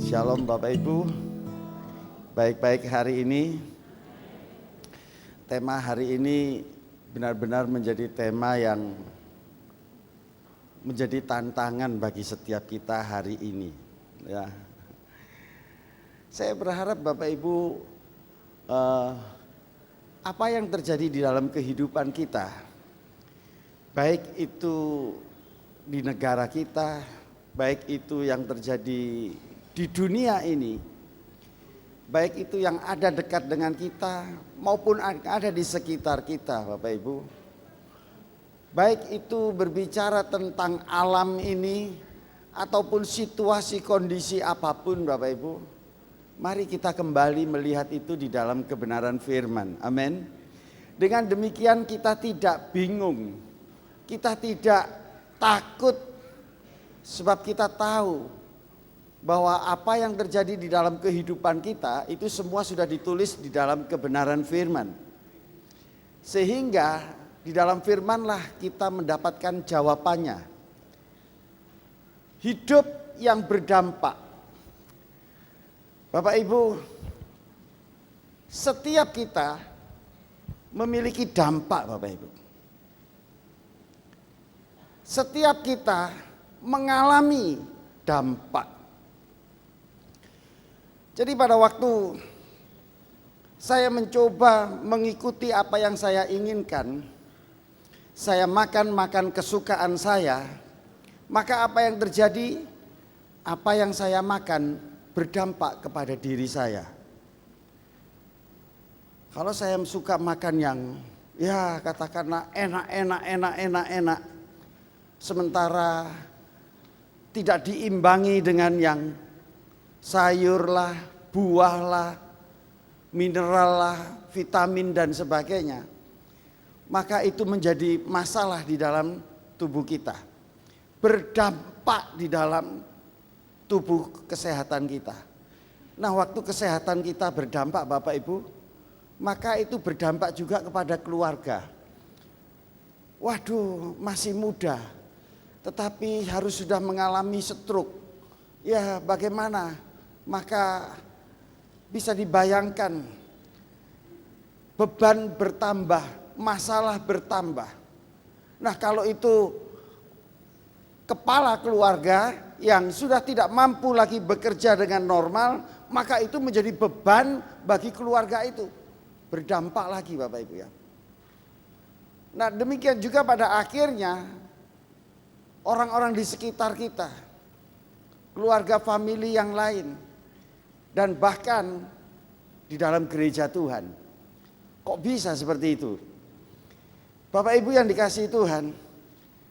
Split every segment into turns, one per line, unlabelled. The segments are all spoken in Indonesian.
Shalom Bapak Ibu, baik-baik hari ini. Tema hari ini benar-benar menjadi tema yang menjadi tantangan bagi setiap kita hari ini. Ya. Saya berharap Bapak Ibu, apa yang terjadi di dalam kehidupan kita, baik itu di negara kita, baik itu yang terjadi di dunia ini, baik itu yang ada dekat dengan kita maupun ada di sekitar kita Bapak Ibu, baik itu berbicara tentang alam ini ataupun situasi kondisi apapun Bapak Ibu, mari kita kembali melihat itu di dalam kebenaran firman. Amin. Dengan demikian kita tidak bingung, kita tidak takut, sebab kita tahu bahwa apa yang terjadi di dalam kehidupan kita itu semua sudah ditulis di dalam kebenaran firman. Sehingga di dalam firmanlah kita mendapatkan jawabannya. Hidup yang berdampak. Bapak Ibu, setiap kita memiliki dampak Bapak Ibu. Setiap kita mengalami dampak. Jadi pada waktu saya mencoba mengikuti apa yang saya inginkan, saya makan kesukaan saya, maka apa yang terjadi? Apa yang saya makan berdampak kepada diri saya. Kalau saya suka makan yang ya katakanlah enak, sementara tidak diimbangi dengan yang sayur lah, buah lah, mineral lah, vitamin dan sebagainya, maka itu menjadi masalah di dalam tubuh kita, berdampak di dalam tubuh kesehatan kita. Nah, waktu kesehatan kita berdampak Bapak Ibu, maka itu berdampak juga kepada keluarga. Waduh, masih muda tetapi harus sudah mengalami stroke. Ya, bagaimana? Maka bisa dibayangkan beban bertambah, masalah bertambah. Nah, kalau itu kepala keluarga yang sudah tidak mampu lagi bekerja dengan normal, maka itu menjadi beban bagi keluarga itu. Berdampak lagi Bapak Ibu ya. Nah, demikian juga pada akhirnya orang-orang di sekitar kita, keluarga famili yang lain, dan bahkan di dalam gereja Tuhan. Kok bisa seperti itu? Bapak Ibu yang dikasihi Tuhan,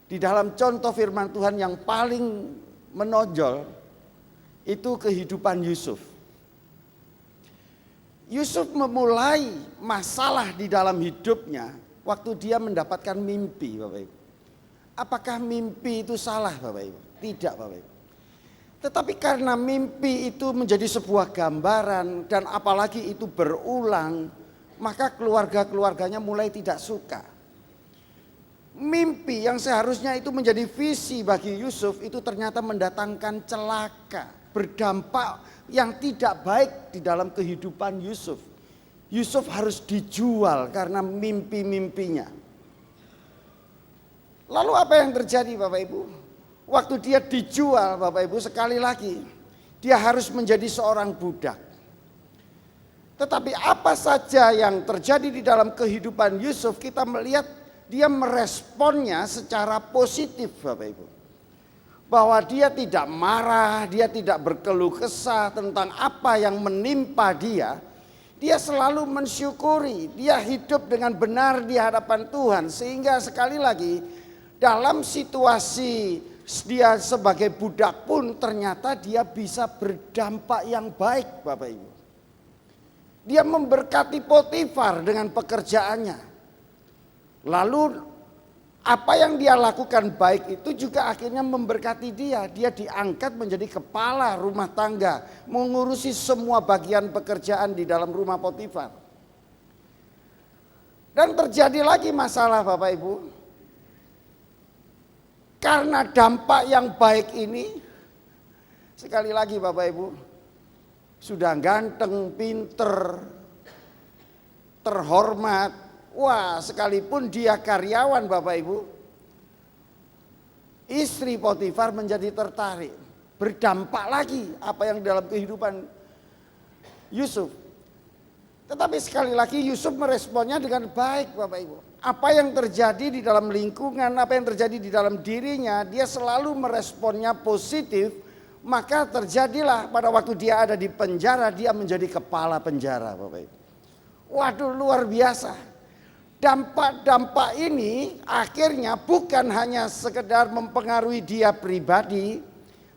di dalam contoh firman Tuhan yang paling menonjol itu kehidupan Yusuf. Yusuf memulai masalah di dalam hidupnya waktu dia mendapatkan mimpi Bapak Ibu. Apakah mimpi itu salah Bapak Ibu? Tidak Bapak Ibu. Tetapi karena mimpi itu menjadi sebuah gambaran dan apalagi itu berulang, maka keluarga-keluarganya mulai tidak suka. Mimpi yang seharusnya itu menjadi visi bagi Yusuf itu ternyata mendatangkan celaka, berdampak yang tidak baik di dalam kehidupan Yusuf. Yusuf harus dijual karena mimpi-mimpinya. Lalu apa yang terjadi Bapak Ibu? Waktu dia dijual Bapak Ibu, sekali lagi dia harus menjadi seorang budak. Tetapi apa saja yang terjadi di dalam kehidupan Yusuf, kita melihat dia meresponnya secara positif Bapak Ibu. Bahwa dia tidak marah, dia tidak berkeluh kesah tentang apa yang menimpa dia. Dia selalu mensyukuri, dia hidup dengan benar di hadapan Tuhan. Sehingga sekali lagi dalam situasi dia sebagai budak pun ternyata dia bisa berdampak yang baik Bapak Ibu. Dia memberkati Potifar dengan pekerjaannya. Lalu apa yang dia lakukan baik itu juga akhirnya memberkati dia. Dia diangkat menjadi kepala rumah tangga, mengurusi semua bagian pekerjaan di dalam rumah Potifar. Dan terjadi lagi masalah Bapak Ibu. Karena dampak yang baik ini, sekali lagi Bapak Ibu, sudah ganteng, pinter, terhormat. Wah, sekalipun dia karyawan Bapak Ibu, istri Potifar menjadi tertarik. Berdampak lagi apa yang dalam kehidupan Yusuf. Tetapi sekali lagi Yusuf meresponnya dengan baik Bapak Ibu. Apa yang terjadi di dalam lingkungan, apa yang terjadi di dalam dirinya, dia selalu meresponnya positif. Maka terjadilah pada waktu dia ada di penjara, dia menjadi kepala penjara Bapak Ibu. Waduh, luar biasa. Dampak-dampak ini akhirnya bukan hanya sekedar mempengaruhi dia pribadi,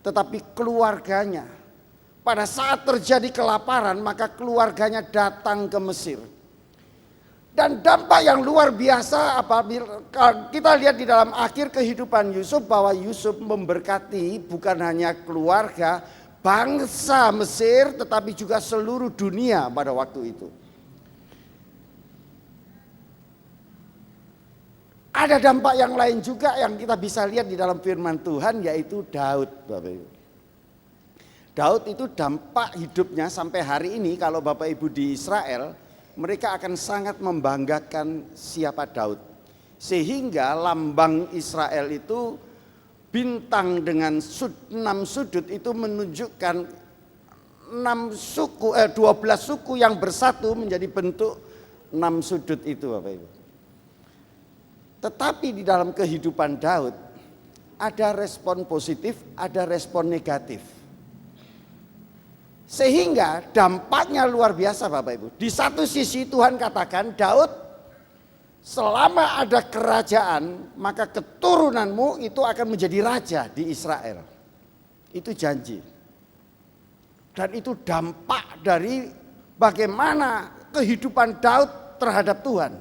tetapi keluarganya. Pada saat terjadi kelaparan, maka keluarganya datang ke Mesir. Dan dampak yang luar biasa apabila kita lihat di dalam akhir kehidupan Yusuf, bahwa Yusuf memberkati bukan hanya keluarga, bangsa Mesir, tetapi juga seluruh dunia pada waktu itu. Ada dampak yang lain juga yang kita bisa lihat di dalam firman Tuhan, yaitu Daud Bapak Ibu. Daud itu dampak hidupnya sampai hari ini, kalau Bapak Ibu di Israel, mereka akan sangat membanggakan siapa Daud. Sehingga lambang Israel itu bintang dengan 6 sudut itu menunjukkan 12 suku yang bersatu menjadi bentuk 6 sudut itu Bapak Ibu. Tetapi di dalam kehidupan Daud ada respon positif, ada respon negatif. Sehingga dampaknya luar biasa Bapak Ibu. Di satu sisi Tuhan katakan, Daud, selama ada kerajaan maka keturunanmu itu akan menjadi raja di Israel. Itu janji. Dan itu dampak dari bagaimana kehidupan Daud terhadap Tuhan.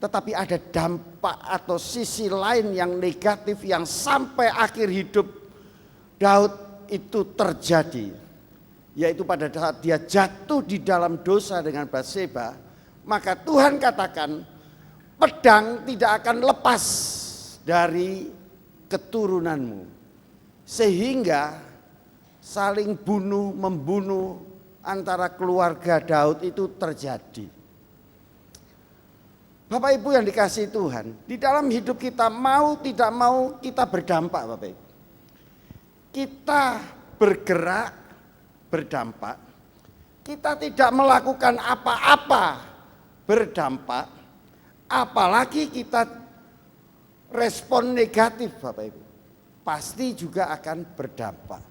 Tetapi ada dampak atau sisi lain yang negatif yang sampai akhir hidup Daud itu terjadi. Yaitu pada saat dia jatuh di dalam dosa dengan Batseba, maka Tuhan katakan pedang tidak akan lepas dari keturunanmu. Sehingga saling membunuh antara keluarga Daud itu terjadi. Bapak Ibu yang dikasihi Tuhan, di dalam hidup kita mau tidak mau kita berdampak Bapak Ibu. Kita bergerak berdampak, kita tidak melakukan apa-apa berdampak, apalagi kita respon negatif Bapak Ibu, pasti juga akan berdampak.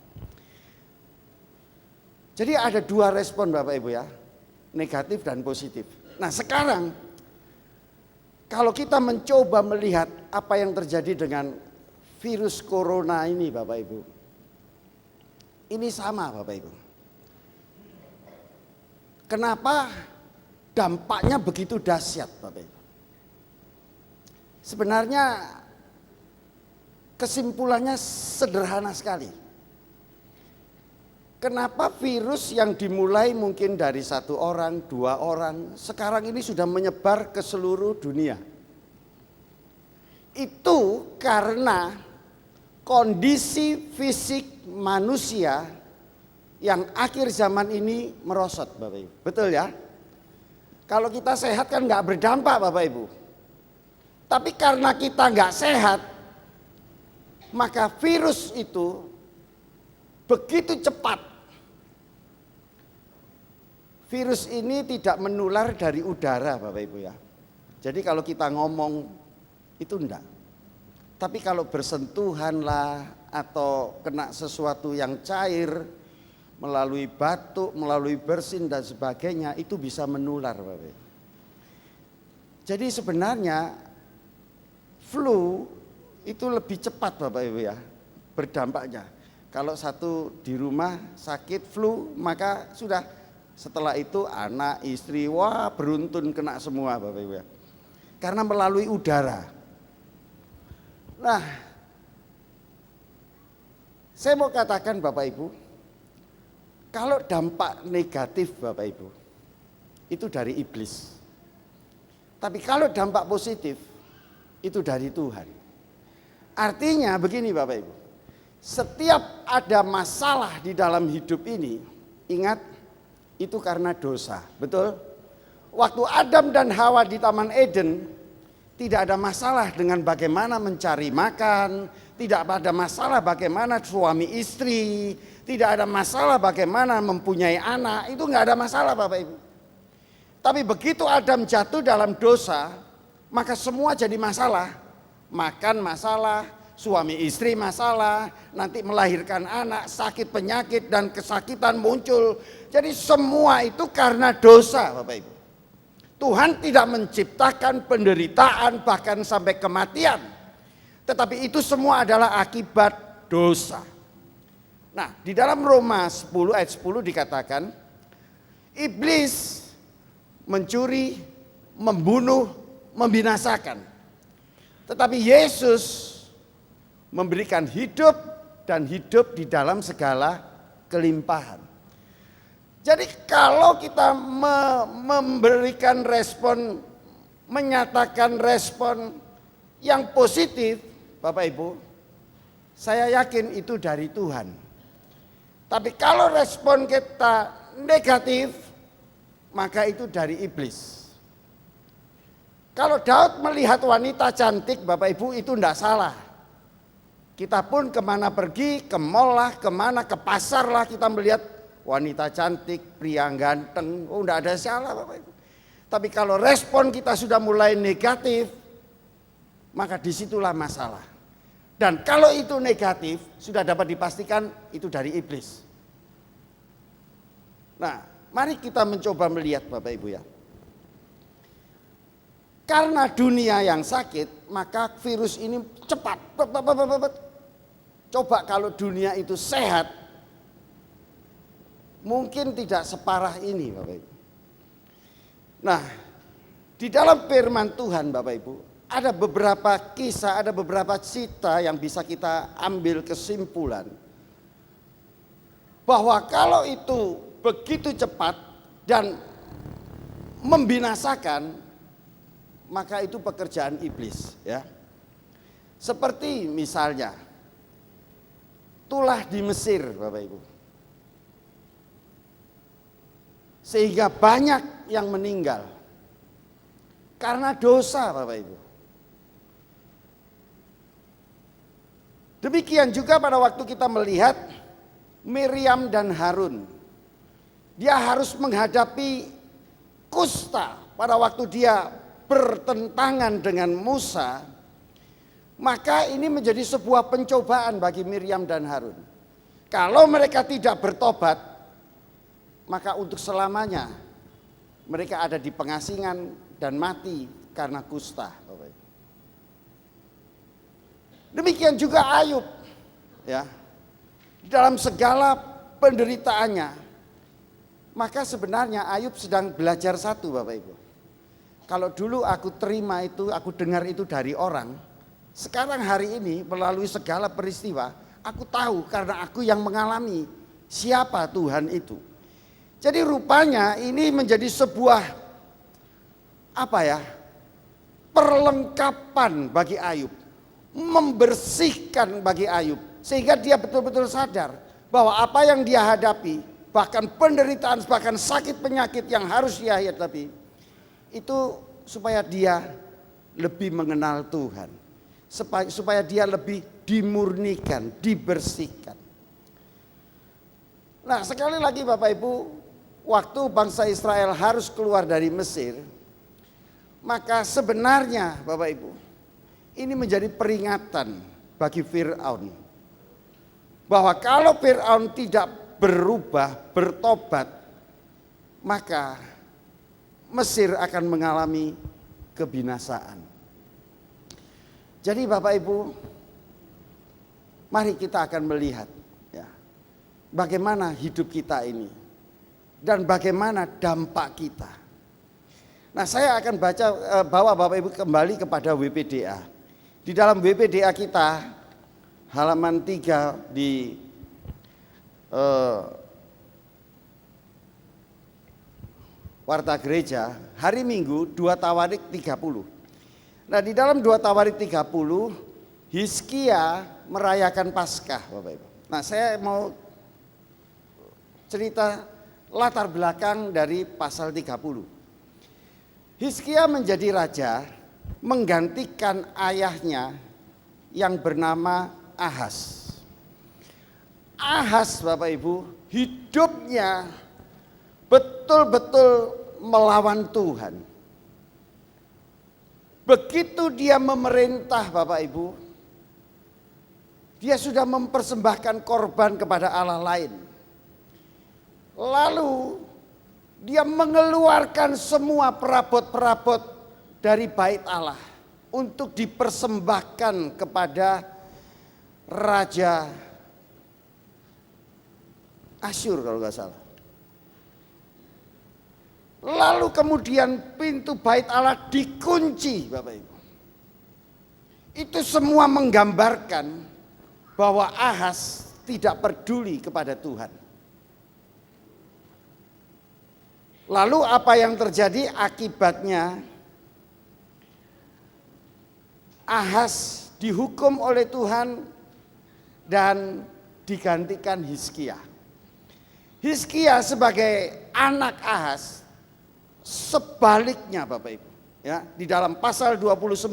Jadi ada 2 respon Bapak Ibu ya, negatif dan positif. Nah sekarang kalau kita mencoba melihat apa yang terjadi dengan virus corona ini Bapak Ibu. Ini sama Bapak Ibu. Kenapa dampaknya begitu dahsyat Bapak Ibu? Sebenarnya kesimpulannya sederhana sekali. Kenapa virus yang dimulai mungkin dari 1 orang, 2 orang, sekarang ini sudah menyebar ke seluruh dunia? Itu karena kondisi fisik manusia yang akhir zaman ini merosot Bapak Ibu. Betul ya? Kalau kita sehat kan nggak berdampak Bapak Ibu. Tapi karena kita nggak sehat, maka virus itu begitu cepat. Virus ini tidak menular dari udara Bapak Ibu ya. Jadi kalau kita ngomong itu enggak. Tapi kalau bersentuhan lah atau kena sesuatu yang cair melalui batuk, melalui bersin dan sebagainya itu bisa menular Bapak Ibu. Jadi sebenarnya flu itu lebih cepat Bapak Ibu ya berdampaknya. Kalau satu di rumah sakit flu maka sudah. Setelah itu anak, istri, wah beruntun kena semua Bapak Ibu ya. Karena melalui udara. Nah, saya mau katakan Bapak Ibu, kalau dampak negatif Bapak Ibu, itu dari iblis. Tapi kalau dampak positif, itu dari Tuhan. Artinya begini Bapak Ibu, setiap ada masalah di dalam hidup ini, Ingat, itu karena dosa, betul? Waktu Adam dan Hawa di Taman Eden, tidak ada masalah dengan bagaimana mencari makan, tidak ada masalah bagaimana suami istri, tidak ada masalah bagaimana mempunyai anak, itu nggak ada masalah Bapak Ibu. Tapi begitu Adam jatuh dalam dosa, maka semua jadi masalah. Makan masalah, suami istri masalah, nanti melahirkan anak, sakit penyakit dan kesakitan muncul. Jadi semua itu karena dosa Bapak Ibu. Tuhan tidak menciptakan penderitaan bahkan sampai kematian. Tetapi itu semua adalah akibat dosa. Nah, di dalam Roma 10 ayat 10 dikatakan, iblis mencuri, membunuh, membinasakan. Tetapi Yesus memberikan hidup dan hidup di dalam segala kelimpahan. Jadi kalau kita memberikan respon, menyatakan respon yang positif, Bapak Ibu, saya yakin itu dari Tuhan. Tapi kalau respon kita negatif, maka itu dari iblis. Kalau Daud melihat wanita cantik, Bapak Ibu, itu tidak salah. Kita pun kemana pergi, ke mall lah, kemana, ke pasar lah, kita melihat wanita cantik, pria ganteng, tidak ada salah Bapak Ibu. Tapi kalau respon kita sudah mulai negatif, maka disitulah masalah. Dan kalau itu negatif, sudah dapat dipastikan itu dari iblis. Nah, mari kita mencoba melihat Bapak Ibu ya. Karena dunia yang sakit, maka virus ini cepat. Coba kalau dunia itu sehat, mungkin tidak separah ini Bapak Ibu. Nah, di dalam firman Tuhan Bapak Ibu, ada beberapa kisah, ada beberapa cerita yang bisa kita ambil kesimpulan. Bahwa kalau itu begitu cepat dan membinasakan, maka itu pekerjaan iblis ya. Seperti misalnya tulah di Mesir Bapak Ibu. Sehingga banyak yang meninggal karena dosa Bapak Ibu. Demikian juga pada waktu kita melihat Miriam dan Harun. Dia harus menghadapi kusta pada waktu dia bertentangan dengan Musa, maka ini menjadi sebuah pencobaan bagi Miriam dan Harun. Kalau mereka tidak bertobat, maka untuk selamanya mereka ada di pengasingan dan mati karena kusta. Demikian juga Ayub, ya, dalam segala penderitaannya, maka sebenarnya Ayub sedang belajar satu Bapak Ibu. Kalau dulu aku terima itu, aku dengar itu dari orang, sekarang hari ini melalui segala peristiwa, aku tahu karena aku yang mengalami siapa Tuhan itu. Jadi rupanya ini menjadi sebuah perlengkapan bagi Ayub, membersihkan bagi Ayub, sehingga dia betul-betul sadar bahwa apa yang dia hadapi, bahkan penderitaan, bahkan sakit penyakit yang harus dia hadapi, itu supaya dia lebih mengenal Tuhan, supaya dia lebih dimurnikan, dibersihkan. Nah, sekali lagi Bapak Ibu, waktu bangsa Israel harus keluar dari Mesir, maka sebenarnya Bapak Ibu, ini menjadi peringatan bagi Fir'aun, bahwa kalau Fir'aun tidak berubah, bertobat, maka Mesir akan mengalami kebinasaan. Jadi Bapak Ibu, mari kita akan melihat ya, bagaimana hidup kita ini dan bagaimana dampak kita. Nah, saya akan bawa Bapak Ibu kembali kepada WPDA. Di dalam WPDA kita halaman 3 di Warta Gereja, hari Minggu 2 Tawarik 30. Nah, di dalam 2 Tawarik 30, Hizkia merayakan Paskah Bapak Ibu. Nah, saya mau cerita latar belakang dari pasal 30. Hizkia menjadi raja menggantikan ayahnya yang bernama Ahaz. Ahaz, Bapak Ibu, hidupnya betul-betul melawan Tuhan. Begitu dia memerintah, Bapak Ibu, dia sudah mempersembahkan korban kepada Allah lain. Lalu dia mengeluarkan semua perabot-perabot dari bait Allah untuk dipersembahkan kepada Raja Asyur kalau nggak salah. Lalu kemudian pintu bait Allah dikunci, Bapak Ibu. Itu semua menggambarkan bahwa Ahaz tidak peduli kepada Tuhan. Lalu apa yang terjadi akibatnya? Ahaz dihukum oleh Tuhan dan digantikan Hizkia. Hizkia sebagai anak Ahaz, sebaliknya Bapak Ibu, ya, di dalam pasal 29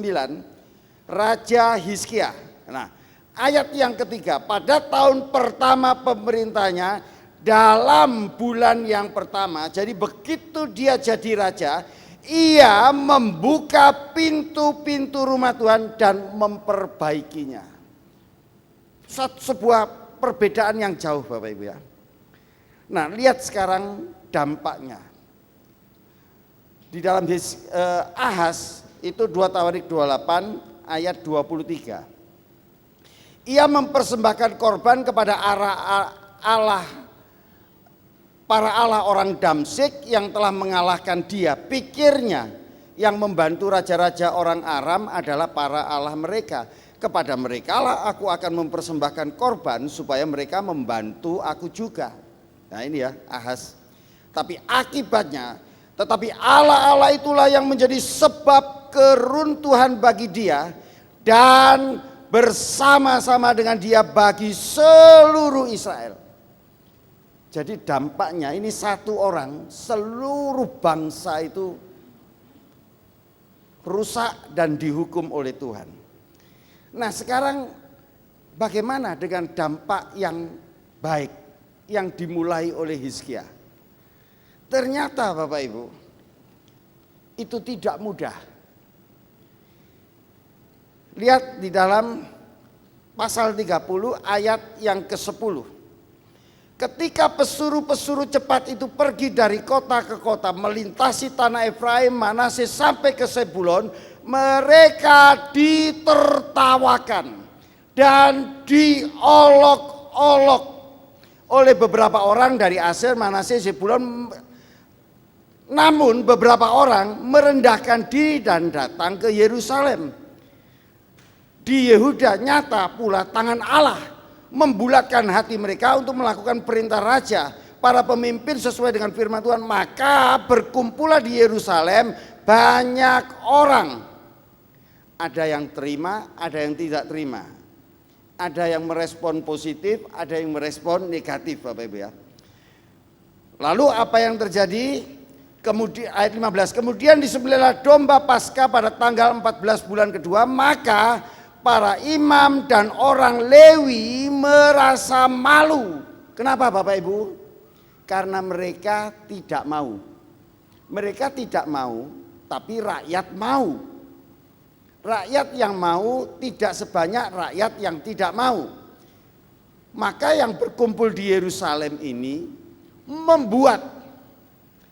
Raja Hizkia. Nah, ayat yang ketiga, pada tahun pertama pemerintahnya dalam bulan yang pertama, jadi begitu dia jadi raja, ia membuka pintu-pintu rumah Tuhan dan memperbaikinya. Sebuah perbedaan yang jauh, Bapak Ibu ya. Nah, lihat sekarang dampaknya. Di dalam Ahaz itu 2 Tawarik 28 ayat 23. Ia mempersembahkan korban kepada para Allah orang Damsyik yang telah mengalahkan dia. Pikirnya yang membantu raja-raja orang Aram adalah para Allah mereka. Kepada mereka lah aku akan mempersembahkan korban supaya mereka membantu aku juga. Nah ini ya Ahaz. Tapi akibatnya, tetapi Allah-Allah itulah yang menjadi sebab keruntuhan bagi dia dan bersama-sama dengan dia bagi seluruh Israel. Jadi dampaknya ini satu orang, seluruh bangsa itu rusak dan dihukum oleh Tuhan. Nah sekarang bagaimana dengan dampak yang baik yang dimulai oleh Hizkia? Ternyata Bapak Ibu, itu tidak mudah. Lihat di dalam pasal 30 ayat yang ke-10. Ketika pesuruh-pesuruh cepat itu pergi dari kota ke kota, melintasi tanah Efraim, Manasye sampai ke Zebulon, mereka ditertawakan dan diolok-olok oleh beberapa orang dari Aser, Manasye, Zebulon. Namun beberapa orang merendahkan diri dan datang ke Yerusalem. Di Yehuda nyata pula tangan Allah membulatkan hati mereka untuk melakukan perintah raja, para pemimpin sesuai dengan firman Tuhan. Maka berkumpullah di Yerusalem banyak orang. Ada yang terima, ada yang tidak terima. Ada yang merespon positif, ada yang merespon negatif Bapak Ibu ya. Lalu apa yang terjadi? Kemudian ayat 15, kemudian disembelihlah domba Paskah pada tanggal 14 bulan kedua, maka para imam dan orang Lewi merasa malu. Kenapa Bapak Ibu? Karena mereka tidak mau. Mereka tidak mau, tapi rakyat mau. Rakyat yang mau tidak sebanyak rakyat yang tidak mau. Maka yang berkumpul di Yerusalem ini membuat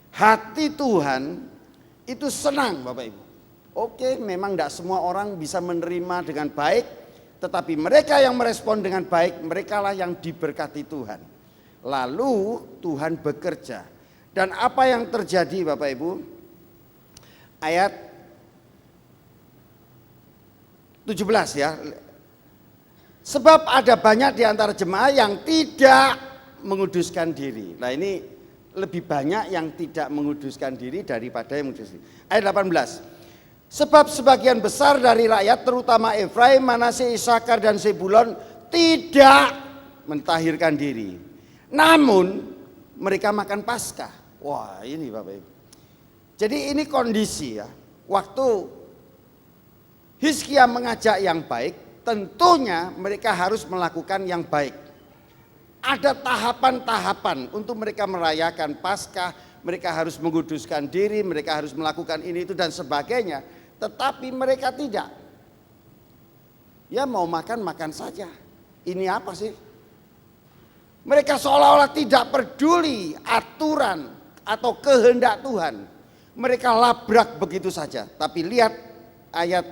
hati Tuhan itu senang Bapak Ibu. Oke, memang tidak semua orang bisa menerima dengan baik, tetapi mereka yang merespon dengan baik, merekalah yang diberkati Tuhan. Lalu Tuhan bekerja. Dan apa yang terjadi Bapak Ibu? Ayat 17 ya. Sebab ada banyak di antara jemaah yang tidak menguduskan diri. Nah ini lebih banyak yang tidak menguduskan diri daripada yang menguduskan diri. Ayat 18. Sebab sebagian besar dari rakyat terutama Efraim, Manasye, Isakar dan Zebulon tidak mentahirkan diri. Namun mereka makan Paskah. Wah, ini Bapak Ibu. Jadi ini kondisi ya. Waktu Hizkia mengajak yang baik, tentunya mereka harus melakukan yang baik. Ada tahapan-tahapan untuk mereka merayakan Paskah, mereka harus menguduskan diri, mereka harus melakukan ini itu dan sebagainya. Tetapi mereka tidak. Ya mau makan saja. Ini apa sih? Mereka seolah-olah tidak peduli aturan atau kehendak Tuhan. Mereka labrak begitu saja. Tapi lihat ayat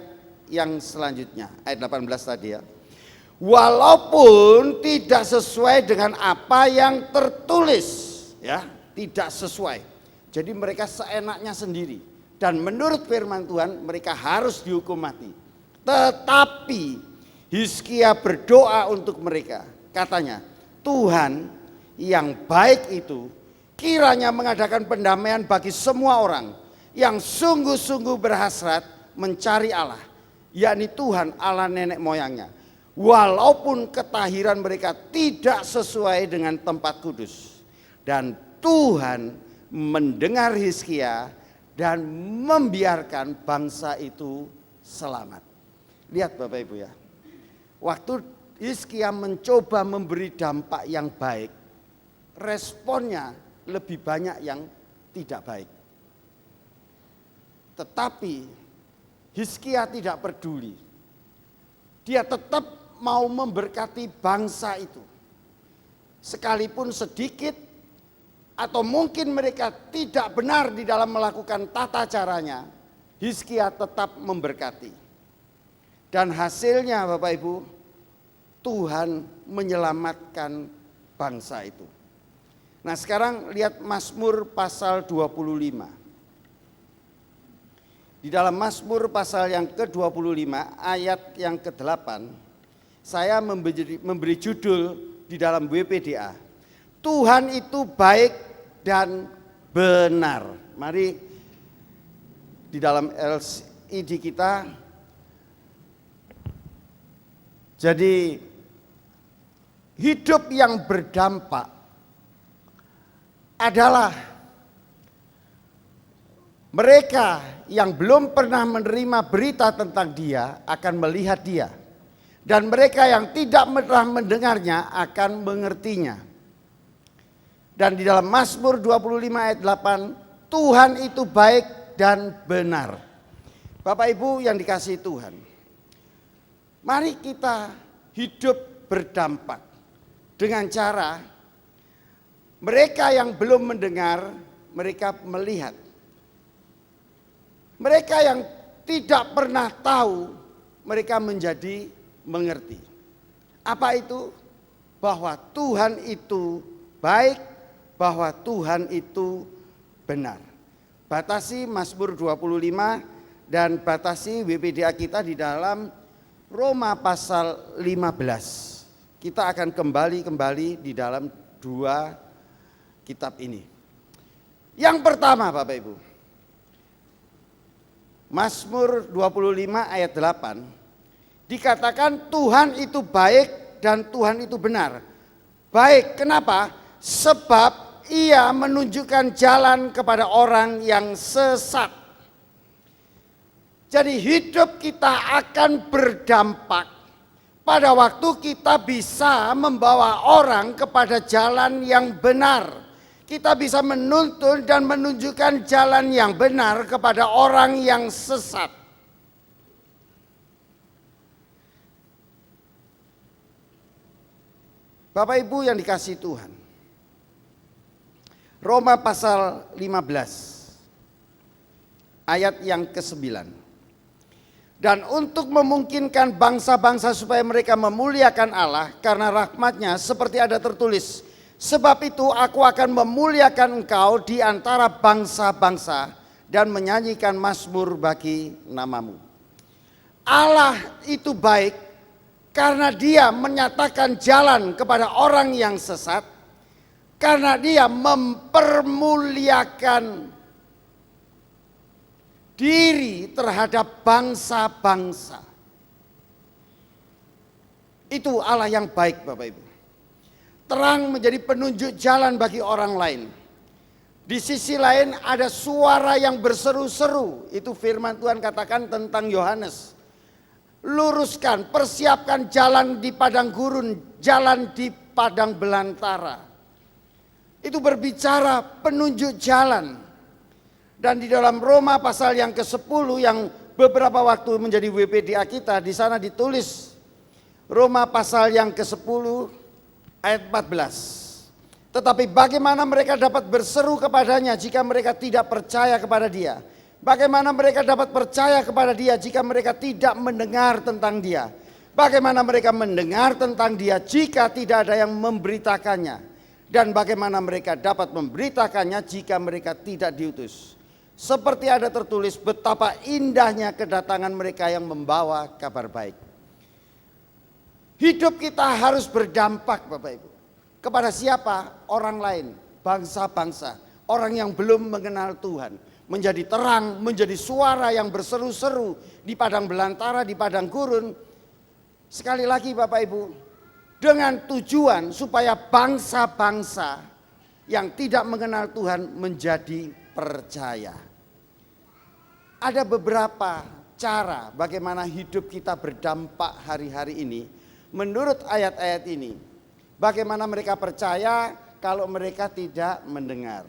yang selanjutnya, ayat 18 tadi ya. Walaupun tidak sesuai dengan apa yang tertulis, ya, tidak sesuai. Jadi mereka seenaknya sendiri. Dan menurut firman Tuhan mereka harus dihukum mati. Tetapi Hizkia berdoa untuk mereka. Katanya, Tuhan yang baik itu kiranya mengadakan pendamaian bagi semua orang yang sungguh-sungguh berhasrat mencari Allah, yakni Tuhan Allah nenek moyangnya. Walaupun ketahiran mereka tidak sesuai dengan tempat kudus. Dan Tuhan mendengar Hizkia dan membiarkan bangsa itu selamat. Lihat Bapak Ibu ya. Waktu Hizkia mencoba memberi dampak yang baik, responnya lebih banyak yang tidak baik. Tetapi Hizkia tidak peduli. Dia tetap mau memberkati bangsa itu. Sekalipun sedikit atau mungkin mereka tidak benar di dalam melakukan tata caranya, Hizkia tetap memberkati. Dan hasilnya Bapak Ibu, Tuhan menyelamatkan bangsa itu. Nah sekarang lihat Mazmur pasal 25. Di dalam Mazmur pasal yang ke-25 ayat yang ke-8, saya memberi judul di dalam WPDA, Tuhan itu baik dan benar. Mari di dalam LCD kita, jadi hidup yang berdampak adalah mereka yang belum pernah menerima berita tentang dia akan melihat dia. Dan mereka yang tidak pernah mendengarnya akan mengertinya. Dan di dalam Mazmur 25 ayat 8, Tuhan itu baik dan benar. Bapak Ibu yang dikasihi Tuhan, mari kita hidup berdampak dengan cara mereka yang belum mendengar, mereka melihat. Mereka yang tidak pernah tahu, mereka menjadi mengerti. Apa itu? Bahwa Tuhan itu baik, bahwa Tuhan itu benar. Batasi Mazmur 25 dan batasi WPDA kita di dalam Roma pasal 15. Kita akan kembali di dalam dua kitab ini. Yang pertama Bapak Ibu, Mazmur 25 ayat 8 dikatakan Tuhan itu baik dan Tuhan itu benar. Baik, kenapa? Sebab ia menunjukkan jalan kepada orang yang sesat. Jadi hidup kita akan berdampak pada waktu kita bisa membawa orang kepada jalan yang benar. Kita bisa menuntun dan menunjukkan jalan yang benar kepada orang yang sesat. Bapak Ibu yang dikasihi Tuhan, Roma pasal 15 ayat yang ke-9. Dan untuk memungkinkan bangsa-bangsa supaya mereka memuliakan Allah karena rahmat-Nya seperti ada tertulis, sebab itu aku akan memuliakan engkau di antara bangsa-bangsa dan menyanyikan mazmur bagi namamu. Allah itu baik karena dia menyatakan jalan kepada orang yang sesat, karena dia mempermuliakan diri terhadap bangsa-bangsa. Itu Allah yang baik Bapak Ibu. Terang menjadi penunjuk jalan bagi orang lain. Di sisi lain ada suara yang berseru-seru. Itu firman Tuhan katakan tentang Yohanes. Luruskan, persiapkan jalan di padang gurun, jalan di padang belantara. Itu berbicara penunjuk jalan. Dan di dalam Roma pasal yang ke-10 yang beberapa waktu menjadi WPDA kita, di sana ditulis Roma pasal yang ke-10 ayat 14. Tetapi bagaimana mereka dapat berseru kepadanya jika mereka tidak percaya kepada dia? Bagaimana mereka dapat percaya kepada dia jika mereka tidak mendengar tentang dia? Bagaimana mereka mendengar tentang dia jika tidak ada yang memberitakannya? Dan bagaimana mereka dapat memberitakannya jika mereka tidak diutus? Seperti ada tertulis betapa indahnya kedatangan mereka yang membawa kabar baik. Hidup kita harus berdampak Bapak Ibu. Kepada siapa? Orang lain, bangsa-bangsa, orang yang belum mengenal Tuhan. Menjadi terang, menjadi suara yang berseru-seru di padang belantara, di padang gurun. Sekali lagi Bapak Ibu, dengan tujuan supaya bangsa-bangsa yang tidak mengenal Tuhan menjadi percaya. Ada beberapa cara bagaimana hidup kita berdampak hari-hari ini. Menurut ayat-ayat ini, bagaimana mereka percaya kalau mereka tidak mendengar?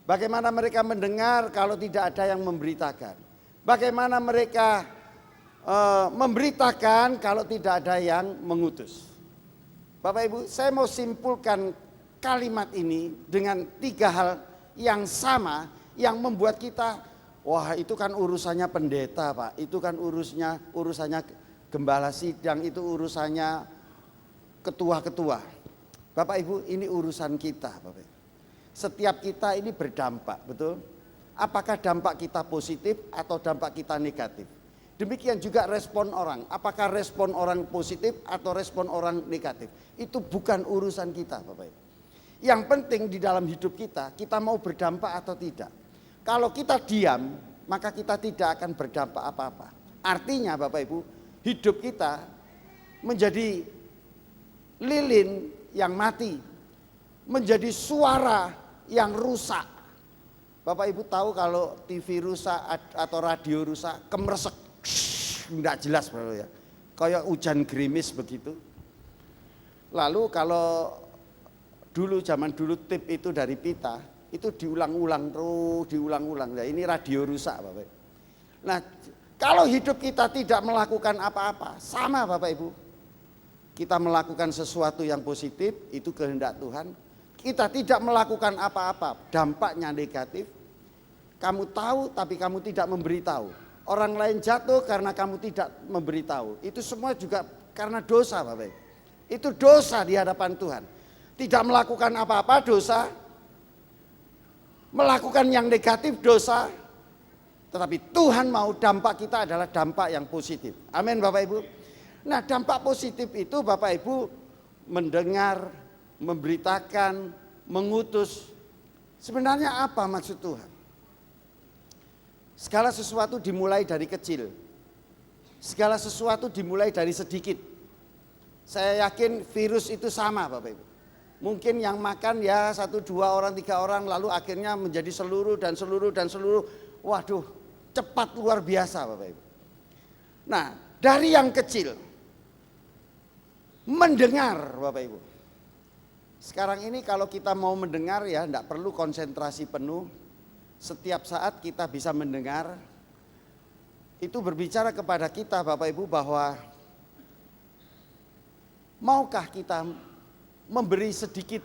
Bagaimana mereka mendengar kalau tidak ada yang memberitakan? Bagaimana mereka memberitakan kalau tidak ada yang mengutus? Bapak Ibu, saya mau simpulkan kalimat ini dengan 3 hal yang sama yang membuat kita, wah itu kan urusannya pendeta Pak, itu kan urusannya gembala sidang, itu urusannya ketua-ketua. Bapak Ibu, ini urusan kita Bapak Ibu. Setiap kita ini berdampak, betul? Apakah dampak kita positif atau dampak kita negatif? Demikian juga respon orang. Apakah respon orang positif atau respon orang negatif? Itu bukan urusan kita Bapak Ibu. Yang penting di dalam hidup kita mau berdampak atau tidak. Kalau kita diam, maka kita tidak akan berdampak apa-apa. Artinya Bapak Ibu, hidup kita menjadi lilin yang mati, menjadi suara yang rusak. Bapak Ibu tahu kalau TV rusak atau radio rusak, kemeresek, enggak jelas Bapak ya. Kayak hujan gerimis begitu. Lalu kalau zaman dulu tip itu dari pita, itu diulang-ulang terus, diulang-ulang. Nah, ini radio rusak Bapak. Nah, kalau hidup kita tidak melakukan apa-apa, sama Bapak Ibu. Kita melakukan sesuatu yang positif, itu kehendak Tuhan. Kita tidak melakukan apa-apa, dampaknya negatif. Kamu tahu tapi kamu tidak memberitahu. Orang lain jatuh karena kamu tidak memberitahu. Itu semua juga karena dosa Bapak Ibu. Itu dosa di hadapan Tuhan. Tidak melakukan apa-apa dosa. Melakukan yang negatif dosa. Tetapi Tuhan mau dampak kita adalah dampak yang positif. Amin Bapak Ibu. Nah dampak positif itu Bapak Ibu mendengar, memberitakan, mengutus. Sebenarnya apa maksud Tuhan? Segala sesuatu dimulai dari kecil. Segala sesuatu dimulai dari sedikit. Saya yakin virus itu sama Bapak Ibu. Mungkin yang makan ya 1, 2 orang, 3 orang lalu akhirnya menjadi seluruh dan seluruh dan seluruh. Waduh, cepat luar biasa Bapak Ibu. Nah, dari yang kecil mendengar Bapak Ibu. Sekarang ini kalau kita mau mendengar ya enggak perlu konsentrasi penuh. Setiap saat kita bisa mendengar. Itu berbicara kepada kita Bapak Ibu bahwa maukah kita memberi sedikit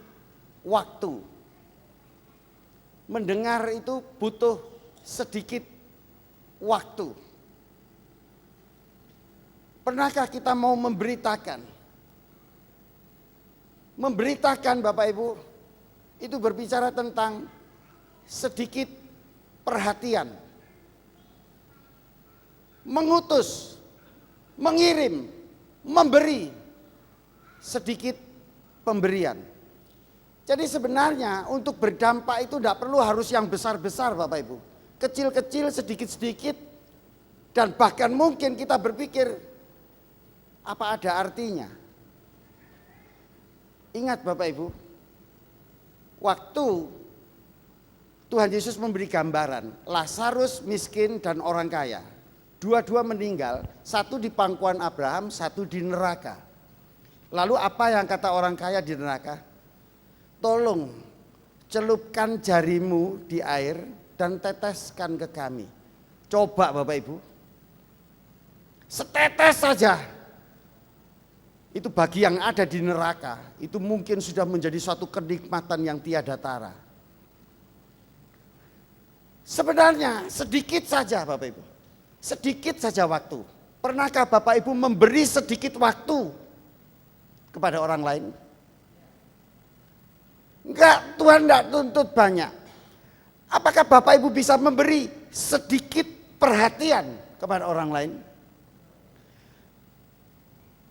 waktu. Mendengar itu butuh sedikit waktu. Pernahkah kita mau memberitakan? Memberitakan Bapak Ibu itu berbicara tentang sedikit perhatian. Mengutus, mengirim, memberi sedikit pemberian. Jadi sebenarnya untuk berdampak itu tidak perlu harus yang besar-besar Bapak Ibu. Kecil-kecil, sedikit-sedikit. Dan bahkan mungkin kita berpikir apa ada artinya. Ingat Bapak Ibu, waktu Tuhan Yesus memberi gambaran, Lazarus miskin dan orang kaya. Dua-dua meninggal, satu di pangkuan Abraham, satu di neraka. Lalu apa yang kata orang kaya di neraka? Tolong celupkan jarimu di air dan teteskan ke kami. Coba Bapak Ibu, setetes saja. Itu bagi yang ada di neraka, itu mungkin sudah menjadi suatu kenikmatan yang tiada tara. Sebenarnya sedikit saja Bapak Ibu, sedikit saja waktu. Pernahkah Bapak Ibu memberi sedikit waktu kepada orang lain? Enggak, Tuhan enggak tuntut banyak. Apakah Bapak Ibu bisa memberi sedikit perhatian kepada orang lain?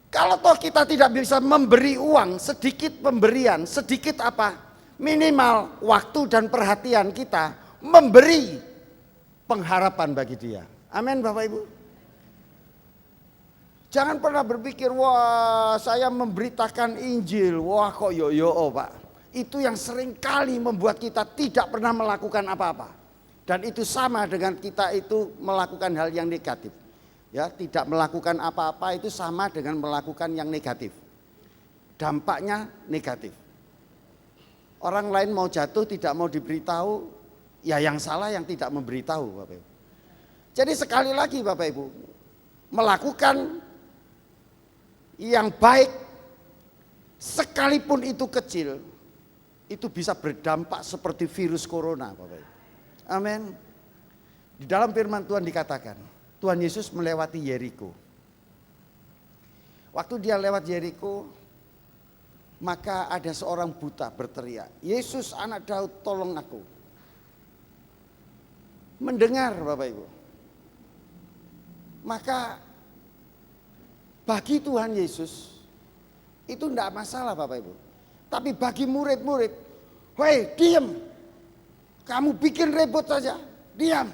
Kalau toh kita tidak bisa memberi uang, sedikit pemberian, sedikit apa? Minimal waktu dan perhatian kita memberi pengharapan bagi dia. Amin Bapak Ibu. Jangan pernah berpikir, wah saya memberitakan Injil, wah kok yo-yo Pak. Itu yang sering kali membuat kita tidak pernah melakukan apa-apa. Dan itu sama dengan kita itu melakukan hal yang negatif. Ya, tidak melakukan apa-apa itu sama dengan melakukan yang negatif. Dampaknya negatif. Orang lain mau jatuh tidak mau diberitahu, ya yang salah yang tidak memberitahu Bapak Ibu. Jadi sekali lagi Bapak Ibu, melakukan yang baik sekalipun itu kecil, itu bisa berdampak seperti virus corona Bapak Ibu. Amin. Di dalam firman Tuhan dikatakan, Tuhan Yesus melewati Yeriko. Waktu dia lewat Yeriko, maka ada seorang buta berteriak, Yesus anak Daud tolong aku. Mendengar Bapak Ibu. Maka bagi Tuhan Yesus itu tidak masalah Bapak Ibu. Tapi bagi murid-murid, hei diam, kamu bikin ribut saja, diam.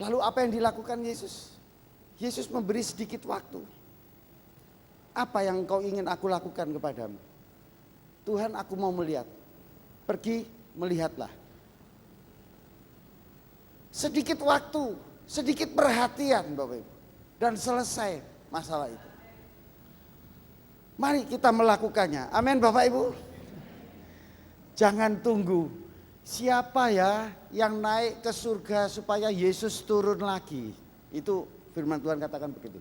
Lalu apa yang dilakukan Yesus? Yesus memberi sedikit waktu. Apa yang kau ingin aku lakukan kepadamu? Tuhan, aku mau melihat. Pergi melihatlah. Sedikit waktu, sedikit perhatian Bapak Ibu. Dan selesai masalah itu. Mari kita melakukannya. Amin Bapak Ibu. Jangan tunggu. Siapa ya yang naik ke surga supaya Yesus turun lagi? Itu firman Tuhan katakan begitu.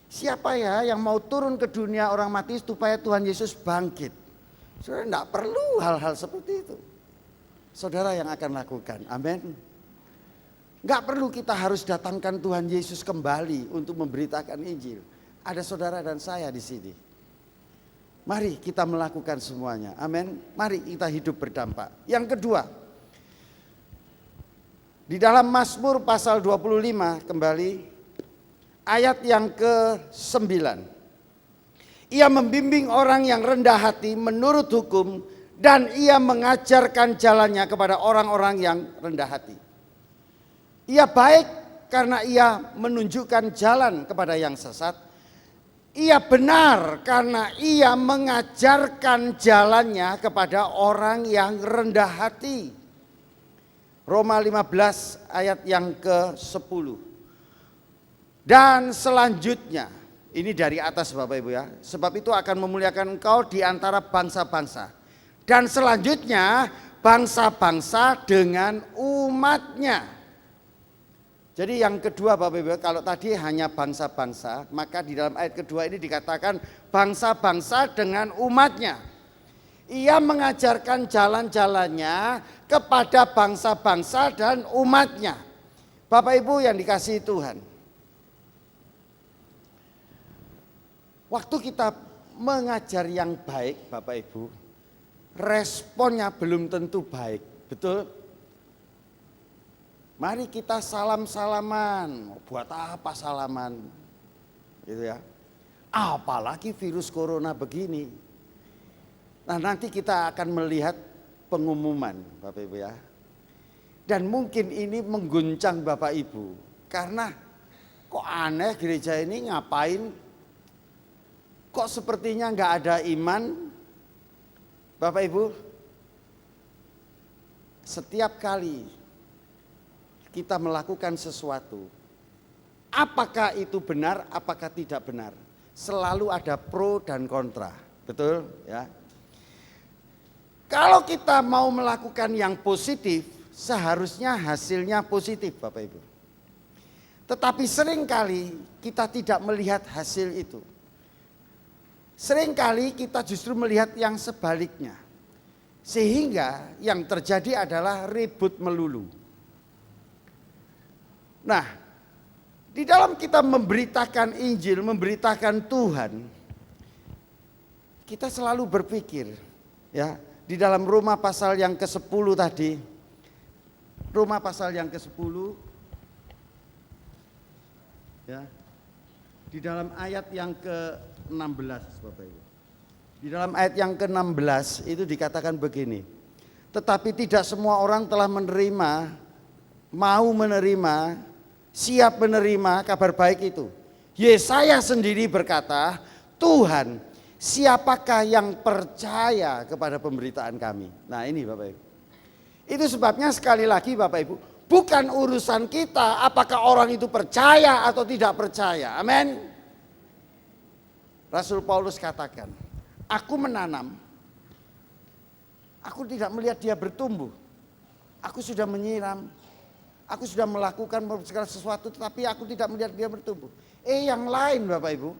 Siapa ya yang mau turun ke dunia orang mati supaya Tuhan Yesus bangkit? Saudara tidak perlu hal-hal seperti itu. Saudara yang akan lakukan, amin. Enggak perlu kita harus datangkan Tuhan Yesus kembali untuk memberitakan Injil. Ada saudara dan saya di sini. Mari kita melakukan semuanya. Amin. Mari kita hidup berdampak. Yang kedua, di dalam Mazmur pasal 25 kembali ayat yang ke-9. Ia membimbing orang yang rendah hati menurut hukum dan ia mengajarkan jalannya kepada orang-orang yang rendah hati. Ia baik karena ia menunjukkan jalan kepada yang sesat. Ia benar karena ia mengajarkan jalannya kepada orang yang rendah hati. Roma 15 ayat yang ke-10. Dan selanjutnya, ini dari atas Bapak Ibu ya. Sebab itu akan memuliakan engkau di antara bangsa-bangsa. Dan selanjutnya bangsa-bangsa dengan umatnya. Jadi yang kedua Bapak Ibu, kalau tadi hanya bangsa-bangsa, maka di dalam ayat kedua ini dikatakan bangsa-bangsa dengan umatnya. Ia mengajarkan jalan-jalannya kepada bangsa-bangsa dan umatnya. Bapak Ibu yang dikasihi Tuhan. Waktu kita mengajar yang baik Bapak Ibu, responnya belum tentu baik, betul? Mari kita salam-salaman. Buat apa salaman? Gitu ya. Apalagi virus corona begini. Nah, nanti kita akan melihat pengumuman Bapak Ibu ya. Dan mungkin ini mengguncang Bapak Ibu. Karena kok aneh gereja ini ngapain kok sepertinya nggak ada iman. Bapak Ibu, setiap kali kita melakukan sesuatu, apakah itu benar, apakah tidak benar, selalu ada pro dan kontra, betul ya. Kalau kita mau melakukan yang positif, seharusnya hasilnya positif Bapak Ibu. Tetapi seringkali kita tidak melihat hasil itu. Seringkali kita justru melihat yang sebaliknya. Sehingga yang terjadi adalah ribut melulu. Nah, di dalam kita memberitakan Injil, memberitakan Tuhan, kita selalu berpikir, ya, di dalam Roma pasal yang ke-10 tadi, Roma pasal yang ke-10, ya, di dalam ayat yang ke-16 Bapak Ibu. Di dalam ayat yang ke-16 itu dikatakan begini. Tetapi tidak semua orang telah menerima, mau menerima, siap menerima kabar baik itu. Yesaya sendiri berkata, Tuhan, siapakah yang percaya kepada pemberitaan kami? Nah ini Bapak Ibu. Itu sebabnya sekali lagi Bapak Ibu, bukan urusan kita apakah orang itu percaya atau tidak percaya. Amin. Rasul Paulus katakan, aku menanam, aku tidak melihat dia bertumbuh. Aku sudah menyiram, aku sudah melakukan segala sesuatu, tetapi aku tidak melihat dia bertumbuh. Yang lain Bapak Ibu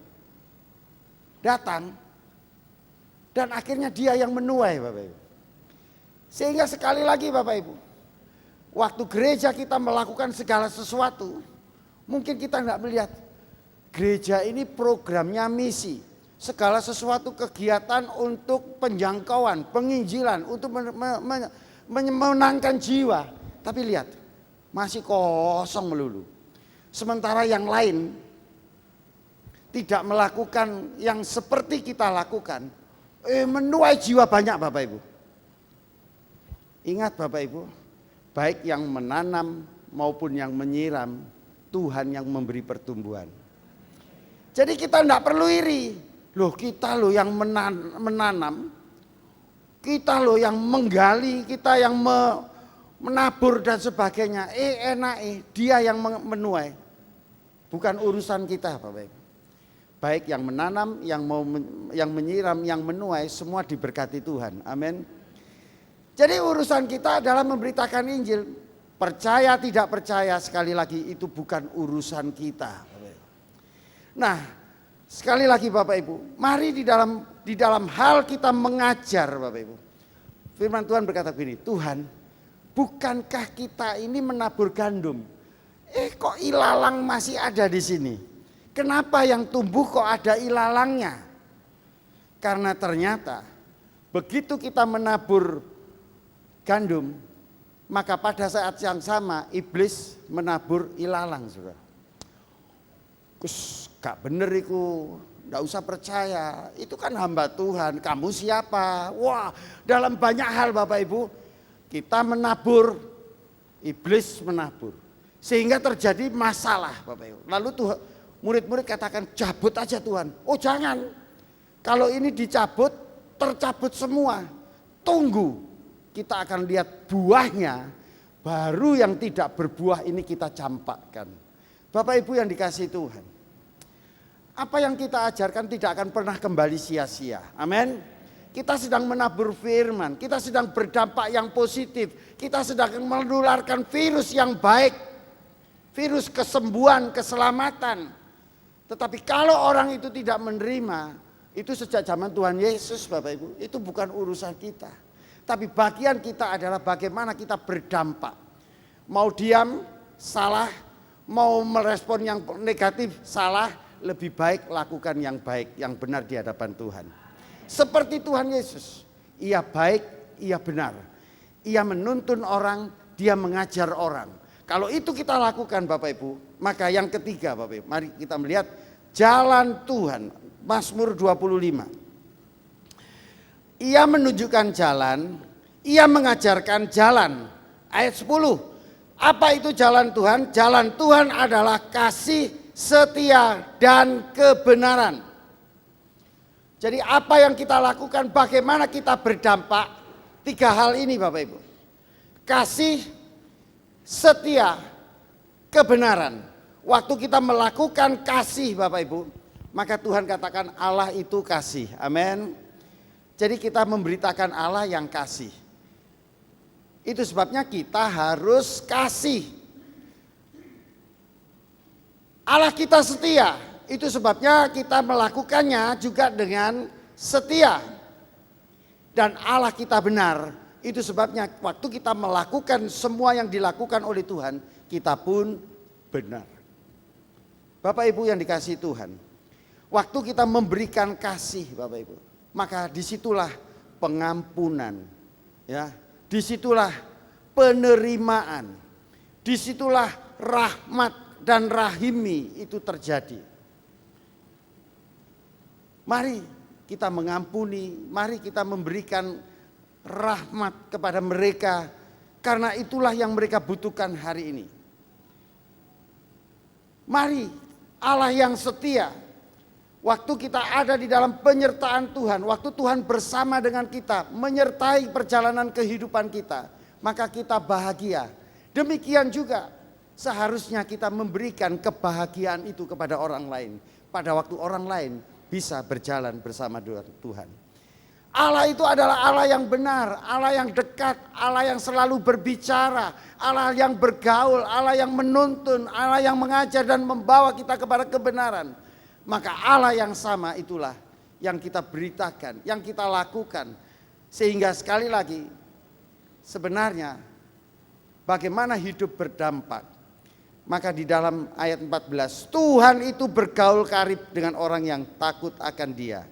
datang dan akhirnya dia yang menuai Bapak Ibu. Sehingga sekali lagi Bapak Ibu, waktu gereja kita melakukan segala sesuatu, mungkin kita tidak melihat gereja ini programnya misi. Segala sesuatu kegiatan untuk penjangkauan, penginjilan, untuk memenangkan jiwa. Tapi lihat, masih kosong melulu. Sementara yang lain tidak melakukan yang seperti kita lakukan, menuai jiwa banyak Bapak Ibu. Ingat Bapak Ibu, baik yang menanam maupun yang menyiram, Tuhan yang memberi pertumbuhan. Jadi kita tidak perlu iri. Loh kita loh yang menanam, kita loh yang menggali, kita yang menabur dan sebagainya. Dia yang menuai. Bukan urusan kita Bapak Ibu. Baik yang menanam, yang menyiram, yang menuai, semua diberkati Tuhan. Amin. Jadi urusan kita adalah memberitakan Injil. Percaya tidak percaya, sekali lagi itu bukan urusan kita. Nah, sekali lagi Bapak Ibu, mari di dalam hal kita mengajar Bapak Ibu. Firman Tuhan berkata begini, Tuhan, bukankah kita ini menabur gandum? Kok ilalang masih ada di sini? Kenapa yang tumbuh kok ada ilalangnya? Karena ternyata begitu kita menabur gandum, maka pada saat yang sama iblis menabur ilalang Saudara. Kus gak bener iku, gak usah percaya, itu kan hamba Tuhan, kamu siapa? Wah, dalam banyak hal Bapak Ibu, kita menabur, iblis menabur. Sehingga terjadi masalah Bapak Ibu. Lalu Tuhan, murid-murid katakan cabut aja Tuhan. Oh jangan, kalau ini dicabut, tercabut semua. Tunggu, kita akan lihat buahnya, baru yang tidak berbuah ini kita campakkan. Bapak Ibu yang dikasihi Tuhan, apa yang kita ajarkan tidak akan pernah kembali sia-sia. Amin. Kita sedang menabur firman, kita sedang berdampak yang positif, kita sedang menularkan virus yang baik, virus kesembuhan, keselamatan. Tetapi kalau orang itu tidak menerima, itu sejak zaman Tuhan Yesus Bapak Ibu, itu bukan urusan kita. Tapi bagian kita adalah bagaimana kita berdampak. Mau diam, salah. Mau merespon yang negatif, salah. Lebih baik lakukan yang baik, yang benar di hadapan Tuhan. Seperti Tuhan Yesus. Ia baik, ia benar. Ia menuntun orang, dia mengajar orang. Kalau itu kita lakukan Bapak Ibu, maka yang ketiga Bapak Ibu, mari kita melihat jalan Tuhan. Mazmur 25. Ia menunjukkan jalan, ia mengajarkan jalan. Ayat 10. Apa itu jalan Tuhan? Jalan Tuhan adalah kasih, setia, dan kebenaran. Jadi apa yang kita lakukan, bagaimana kita berdampak, 3 hal ini Bapak Ibu. Kasih, setia, kebenaran. Waktu kita melakukan kasih Bapak Ibu, maka Tuhan katakan Allah itu kasih. Amin. Jadi kita memberitakan Allah yang kasih. Itu sebabnya kita harus kasih. Allah kita setia. Itu sebabnya kita melakukannya juga dengan setia. Dan Allah kita benar. Itu sebabnya waktu kita melakukan semua yang dilakukan oleh Tuhan, kita pun benar. Bapak Ibu yang dikasihi Tuhan, waktu kita memberikan kasih Bapak Ibu, maka disitulah pengampunan, ya, disitulah penerimaan, disitulah rahmat dan rahimi itu terjadi. Mari kita mengampuni, mari kita memberikan rahmat kepada mereka, karena itulah yang mereka butuhkan hari ini. Mari Allah yang setia, waktu kita ada di dalam penyertaan Tuhan, waktu Tuhan bersama dengan kita, menyertai perjalanan kehidupan kita, maka kita bahagia. Demikian juga seharusnya kita memberikan kebahagiaan itu kepada orang lain, pada waktu orang lain bisa berjalan bersama Tuhan. Allah itu adalah Allah yang benar, Allah yang dekat, Allah yang selalu berbicara, Allah yang bergaul, Allah yang menuntun, Allah yang mengajar dan membawa kita kepada kebenaran. Maka Allah yang sama itulah yang kita beritakan, yang kita lakukan. Sehingga sekali lagi, sebenarnya bagaimana hidup berdampak. Maka di dalam ayat 14, Tuhan itu bergaul karib dengan orang yang takut akan Dia.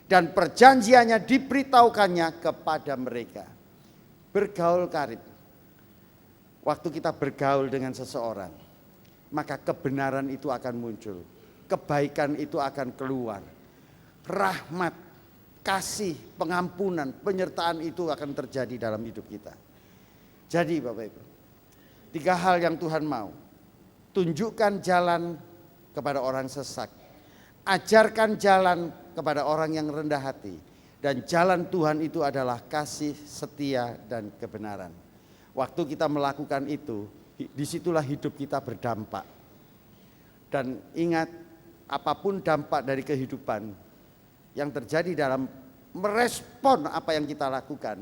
Dan perjanjiannya diberitahukannya kepada mereka. Bergaul karib. Waktu kita bergaul dengan seseorang, maka kebenaran itu akan muncul. Kebaikan itu akan keluar. Rahmat, kasih, pengampunan, penyertaan itu akan terjadi dalam hidup kita. Jadi Bapak Ibu, 3 hal yang Tuhan mau. Tunjukkan jalan kepada orang sesak. Ajarkan jalan kepada orang yang rendah hati. Dan jalan Tuhan itu adalah kasih, setia, dan kebenaran. Waktu kita melakukan itu, disitulah hidup kita berdampak. Dan ingat, apapun dampak dari kehidupan yang terjadi dalam merespon apa yang kita lakukan,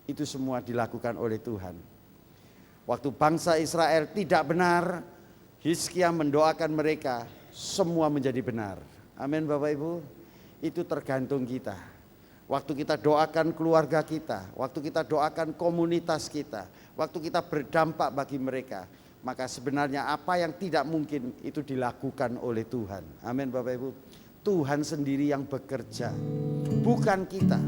itu semua dilakukan oleh Tuhan. Waktu bangsa Israel tidak benar, Hizkia mendoakan mereka, semua menjadi benar. Amin Bapak Ibu. Itu tergantung kita. Waktu kita doakan keluarga kita, waktu kita doakan komunitas kita, waktu kita berdampak bagi mereka, maka sebenarnya apa yang tidak mungkin itu dilakukan oleh Tuhan. Amin Bapak Ibu. Tuhan sendiri yang bekerja, bukan kita.